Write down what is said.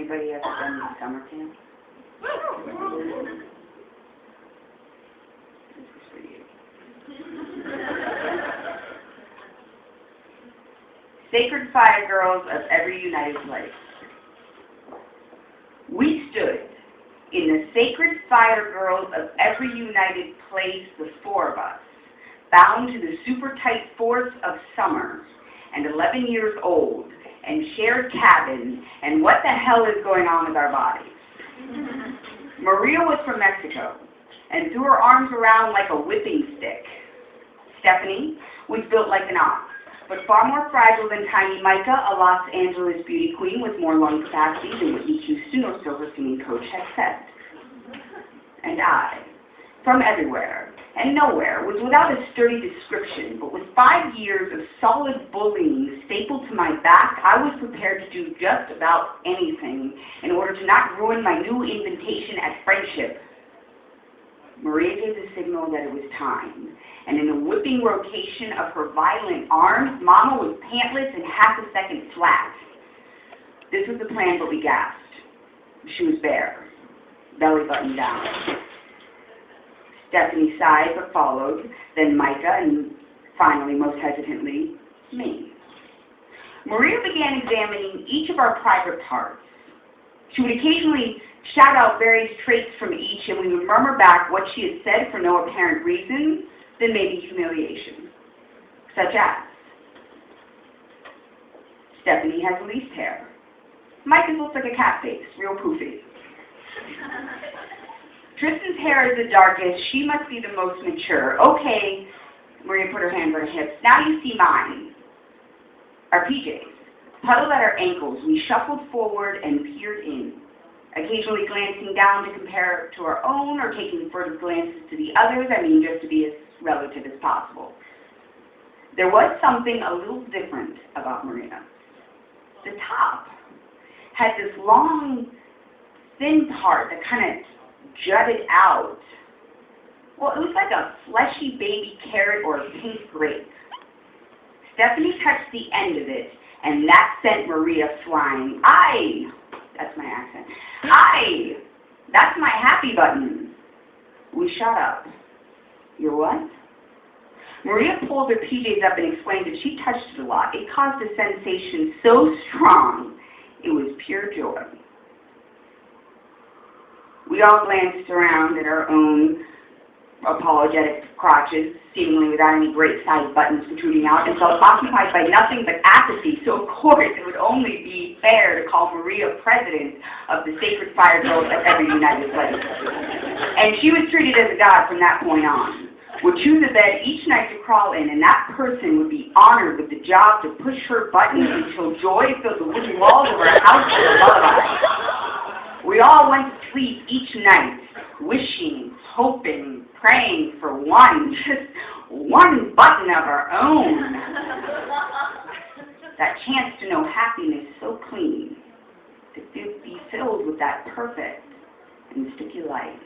Anybody ever done summer camp? This is for you. Sacred Fire Girls of every united place. We stood in the sacred fire girls of every united place, the four of us, bound to the super tight force of summer, and 11 years old, and shared cabin, and what the hell is going on with our bodies? Maria was from Mexico, and threw her arms around like a whipping stick. Stephanie was built like an ox, but far more fragile than tiny Micah, a Los Angeles beauty queen with more lung capacity than Whitney Houston or silver singing coach had said. And I, from everywhere and nowhere, was without a sturdy description, but with 5 years of solid bullying stapled to my back, I was prepared to do just about anything in order to not ruin my new invitation at friendship. Maria gave the signal that it was time, and in a whipping rotation of her violent arms, Mama was pantless and half a second flat. This was the plan, but we gasped. She was bare, belly button down. Stephanie sighed but followed, then Micah, and finally, most hesitantly, me. Maria began examining each of our private parts. She would occasionally shout out various traits from each, and we would murmur back what she had said for no apparent reason, then maybe humiliation. Such as, Stephanie has least hair. Micah's looks like a cat face, real poofy. Tristan's hair is the darkest. She must be the most mature. Okay, Maria put her hands on her hips. Now you see mine. Our PJs. Huddled at our ankles, we shuffled forward and peered in, occasionally glancing down to compare to our own or taking furtive glances to the others, just to be as relative as possible. There was something a little different about Maria. The top had this long, thin part that kind of jutted out. Well, it was like a fleshy baby carrot or a pink grape. Stephanie touched the end of it, and that sent Maria flying. That's my accent. That's my happy button. We shot up. Your what? Maria pulled her PJs up and explained that she touched it a lot. It caused a sensation so strong, it was pure joy. We all glanced around at our own apologetic crotches, seemingly without any great-sized buttons protruding out, and felt occupied by nothing but apathy, so of course it would only be fair to call Maria president of the Sacred Fire Girls of every united place. And she was treated as a god from that point on. Would choose a bed each night to crawl in, and that person would be honored with the job to push her buttons until joy filled the wooden walls of her house with a lullaby. We all went to sleep each night, wishing, hoping, praying for just one button of our own. That chance to know happiness so clean, to be filled with that perfect and sticky light.